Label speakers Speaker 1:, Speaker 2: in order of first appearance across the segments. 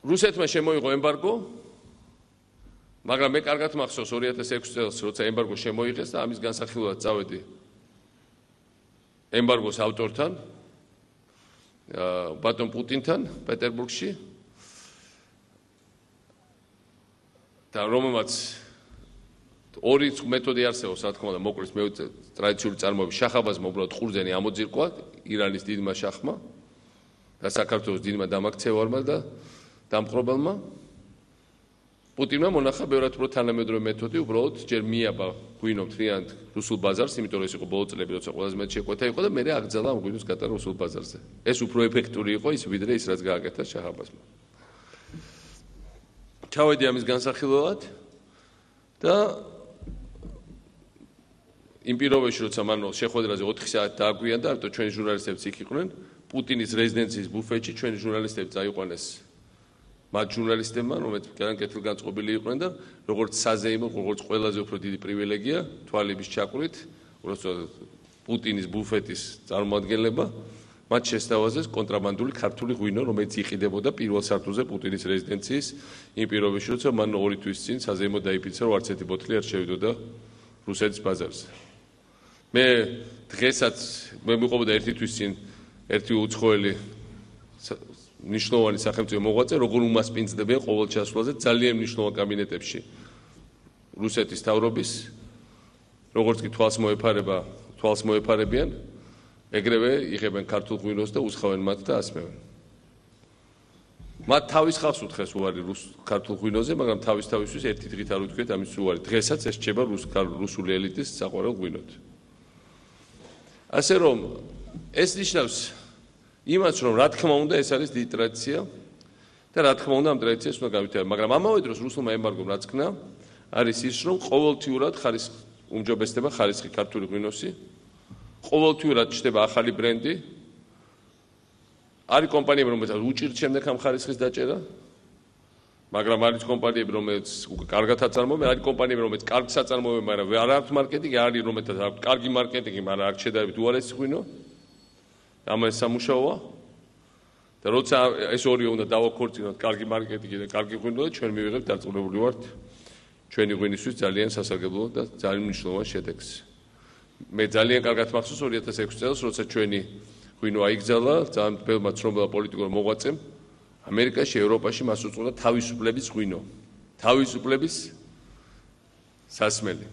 Speaker 1: რუსეთმა შემოიღო ემბარგო, მაგრამ მე კარგად მახსოვს 2006 წელს, როცა ემბარგო შემოიღეს და ამის განსახილველად წავედი ემბარგოს ავტორთან, ბატონ პუტინთან პეტერბურგში და რომელმაც ორი მეთოდი არსებობს, რა თქმა უნდა, მოკლედ მე ტრადიციული წარმოების შახაბაზმა უბრალოდ ყურძენი ამოძირკვა ირანის დიდმა შახმა და საქართველოს დიდმა დამაქცევარმა და დამპყრობელმა. პუტინმა მონახა ბევრად უფრო თანამედროვე მეთოდი, უბრალოდ ჯერ მიაბა ღვინო მთლიანად რუსულ ბაზარს, იმიტომ რომ ეს იყო ბოლო წლები, როცა ყველაზე მეტ შეკვეთა იყო და მერე აკრძალა ამ ღვინოს გატანა რუსულ ბაზარზე. ეს უფრო ეფექტური იყო ის ვიდრე ის რაც გააკეთა შახაბაზმა. ჩავედი ამის განსახილველად და იმ პირობებში, როცა მან შეხვედრაზე 4 საათი დააგვიანდა, ამიტომ ჩვენი ჟურნალისტებიც იქ იყვნენ, პუტინის რეზიდენციის ბუფეტში ჩვენი ჟურნალისტები წაიყვანეს მათ ჟურნალისტებმა, რომელიც კეთილგანწყობილი იყვნენ და როგორც საზეიმო, როგორც ყველაზე უფრო დიდი პრივილეგია თვალების ჩაკვრით, უბრალოდ პუტინის ბუფეტის წარმოადგენლება მათ შესთავაზეს კონტრაბანდული ქართული ღვინო, რომელიც იყიდებოდა პირველ სართულზე პუტინის რეზიდენციის იმ პირობებში, როცა მან 2 თვის წინ საზეიმო დაიფიქსირა, რომ არც ერთი ბოთლი არ შევიდოდა რუსეთის ბაზარზე. მე დღესაც მე მიყვებოდა 1 თვის წინ ერთი უცხოელი ნიშნოვანი სახელმწიფო მოღვაწე, როგორ უმასპინძლდებიან ყოველ ჩასვლაზე ძალიან მნიშვნელოვან კაბინეტებში რუსეთის თავრობის, როგორც კი თვალს მოეფარებიან, ეგრევე იღებენ ქართულ ღვინოს და უსხავენ მათ და ასმევენ. მათ თავის ხალხს უთხეს უარი ქართულ ღვინოზე, მაგრამ თავისთვის ერთი დღით არ უთქვეთ ამის უარი. დღესაც ეს რჩება რუსული ელიტის საყვარელ ღვინოდ. ასე რომ ეს ნიშნავს იმას, რომ რა თქმა უნდა ეს არის დიდი ტრადიცია და რა თქმა უნდა ამ ტრადიციას უნდა გავითარებინა, მაგრამ ამავე დროს რუსულმა ემბარგომ რაც ქნა, არის ის, რომ ყოველთვიურად უმჯობესდება ხარისხი ქართული ღვინოსი, ყოველთვიურად ჩნდება ახალი ბრენდი, არის კომპანიები, რომელსაც უჭირთ შემდეგ ამ ხარისხის დაჭერა, მაგრამ არის კომპანიები, რომელიც უკვე კარგად აწარმოებენ, არის კომპანიები, რომელიც კარგს აწარმოებენ, მაგრამ არ აქვს მარკეტინგი, არის რომელთაც აქვს კარგი მარკეტინგი, მაგრამ აქვს შედარებით უარესი ღვინო. ამას სამუშაოა და როცა ეს ორი უნდა დავაქორწინოთ, კარგი მარკეტინგი და კარგი ღვინო და ჩვენ მივიღებთ დარწმუნებული ვართ ჩვენი ღვინისთვის ძალიან სასარგებლო და ძალიან მნიშვნელოვან შედეგს. მე ძალიან კარგად მახსოვს 2006 წელს, როცა ჩვენი ღვინო აიგზალა ძალიან ბევრმა ცნობილმა პოლიტიკურმა მოღვაწემ ამერიკაში, ევროპაში მას უწოდა თავისუფლების ღვინო, თავისუფლების სასმელი.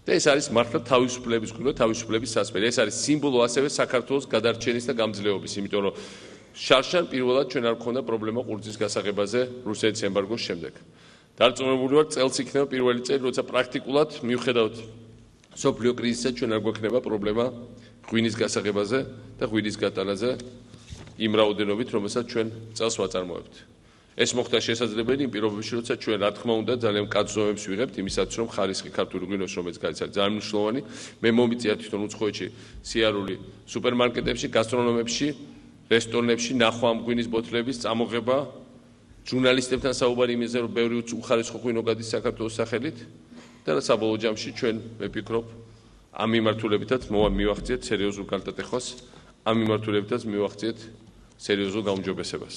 Speaker 1: და ეს არის მართლა თავისუფლების ღვინო, თავისუფლების სასმელი. ეს არის სიმბოლო ასევე საქართველოს გადარჩენის და გამძლეობის, იმიტომ რომ შარშან პირველად ჩვენ არ გქონდა პრობლემა ყურძნის გასაღებაზე რუსეთის ემბარგოს შემდეგ. დარწმუნებული ვარ, წელს იქნება პირველი წელი, როცა პრაქტიკულად მიუხედავად სოფლიო კრიზისისა ჩვენ არ გვექნება პრობლემა ღვინის გასაღებაზე და ღვინის გატანაზე იმ რაოდენობით, რომელსაც ჩვენ წელს ვაწარმოებთ. ეს მოხდა შესაძლებელი იმ პირობებში, როცა ჩვენ რა თქმა უნდა ძალიან მკაცრ ზომებს ვიღებთ იმისათვის, რომ ხარისხი ქართული ღვინოს, რომელიც არის ძალიან მნიშვნელოვანი, მე მომიწია თვითონ უცხოეთში სიარული სუპერმარკეტებში, გასტრონომებში, რესტორნებში ნახვა ამ ღვინის ბოთლების წამოღება, ჟურნალისტებთან საუბარი იმაზე, რომ ბევრი უხარისხო ღვინო გადის საქართველოს სახელით და საბოლოო ჯამში ჩვენ მე ვფიქრობ ამ მიმართულებითაც მივახციეთ სერიოზულ გარდატეხვას, ამ მიმართულებითაც მივახციეთ სერიოზულ გაუმჯობესებას.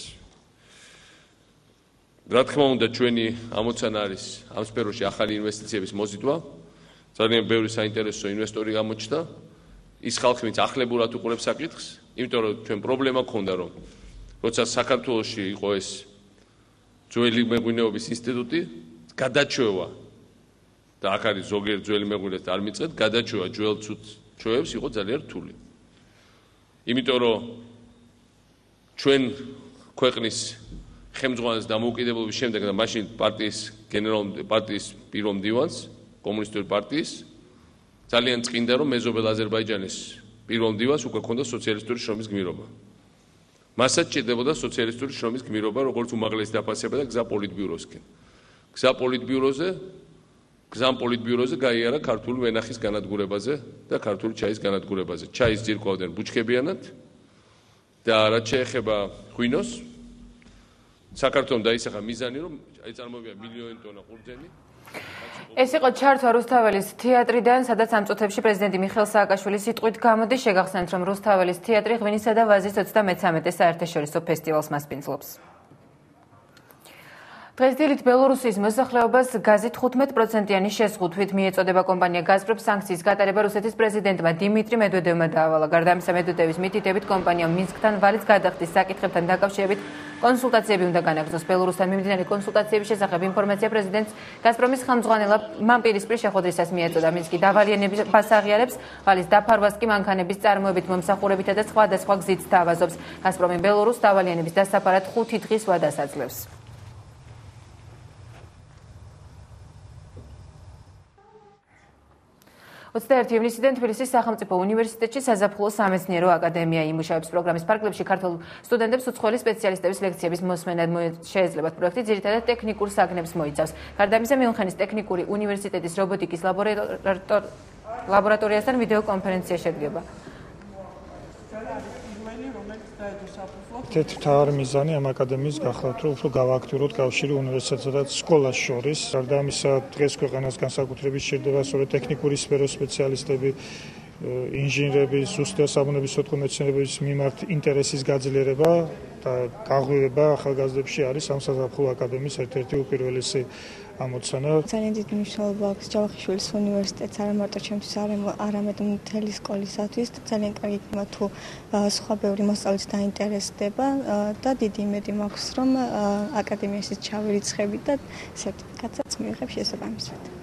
Speaker 1: რა თქმა უნდა, ჩვენი ამოცანა არის ამ სფეროში ახალი ინვესტიციების მოზიდვა. ძალიან ბევრი საინტერესო ინვესტორი გამოჩნდა. ის ხალხი, ვინც ახლებურად უყურებს საკითხს, იმიტომ რომ ჩვენ პრობლემა გქონდა, რომ როცა საქართველოში იყო ეს ძველი მეღვინეობის ინსტიტუტი, გადაჩვევა და აქ არის ზოგიერთ ძველი მეღვინეს არ მიწევთ, გადაჩვევა ძველ ჩვევებს იყო ძალიან რთული. იმიტომ რომ ჩვენ ქვეყნის ხელმძღვანელის დამოუკიდებლობის შემდეგ და მაშინ პარტიის პირველ მდივანს, კომუნისტური პარტიის, ძალიან წინდა რომ მეზობელ აზერბაიჯანის პირველ მდივანს უკვე ჰქონდა სოციალისტური შრომის გმირობა. მასაც სჭირდებოდა სოციალისტური შრომის გმირობა, როგორც უმაღლესი დაფასება და გზა პოლიტბიუროსკენ. გზამ პოლიტბიუროზე გაიარა ქართული ვენახის განადგურებაზე და ქართული ჩაის განადგურებაზე. ჩაის ძირკვავდნენ ბუჩქებიანად და რაც შეეხება ღვინოს, საქართველოს დაისახა მიზანი, რომ ეწარმოებია მილიონი ტონა ყურძენი.
Speaker 2: ეს იყო ჩართვა რუსთაველის თეატრიდან, სადაც ამ წუთებში პრეზიდენტი მიხეილ სააკაშვილის სიტყვით გამოდის. შეგახსენებთ, რომ რუსთაველის თეატრი ღვინისა და ვაზის 33 საერთაშორისო ფესტივალს მასპინძლობს. დღეს დილით ბელორუსიის მოსახლეობას გაზით 15%-იანი შეზღუდვით მიეწოდება კომპანია გაზპრომ სანქციის გატარება რუსეთის პრეზიდენტმა დიმიტრი მედვედევმა დაავალა. გარდა ამისა, მედვედევის მითითებით კომპანიამ მინსკთან ვალის გადახდის საკითხებთან დაკავშირებით კონსულტაციები უნდა განაგრძოს. ბელორუსთან მიმდინარე კონსულტაციების შესახებ ინფორმაცია პრეზიდენტს გაზპრომის ხელმძღვანელმა პირისპირ შეხვედრისას მიეწოდა. მინსკი დავალიანებას აღიარებს, ვალის დაფარვას კი მანქანების წარმოებით, მომსახურებითა და სხვადასხვა გზით სთავაზობს. გაზპრომი ბელორუსს დავალიანების დასაფარად 5 დღის ვადას აძლევს. 21 ივნისიდან თბილისის სახელმწიფო უნივერსიტეტში საზაფხულო სამეცნიერო აკადემია იმუშავებს. პროგრამის ფარგლებში ქართულ სტუდენტებს უცხოელი სპეციალისტების ლექციების მოსმენად შეეძლებათ. პროექტი ძირითადად ტექნიკურ საგნებს მოიცავს. გარდა ამისა, მიუნხენის ტექნიკური უნივერსიტეტის რობოტიკის ლაბორატორიასთან ვიდეო კონფერენცია შედგება.
Speaker 3: ერთ მთავარი მიზანი ამ აკადემიის გახლავთ, რომ უფრო გავააქტიუროთ კავშირი უნივერსიტეტსა და სკოლას შორის. გარდა ამისა, დღეს ქვეყანას განსაკუთრებით სჭირდება სწორედ ტექნიკური სფეროს სპეციალისტები, ინჟინრები, ზუსტი საბუნებისმეტყველო მეცნიერების მიმართ ინტერესის გაძლიერება და გაღვივება ახალგაზრდებში არის ამ საზაფხულო აკადემიის ერთ-ერთი უპირველესი ამოცანა.
Speaker 4: ძალიან დიდი მნიშვნელობა აქვს ჯავახიშვილის უნივერსიტეტს არა მარტო ჩემთვის, არამედ მთელი სკოლისათვის. ძალიან კარგი იქნება თუ სხვა ბევრი მოსწავლეც დაინტერესდება და დიდი იმედი მაქვს, რომ აკადემიაში ჩავირიცხები და სერტიფიკატსაც მივიღებ შესაბამისად.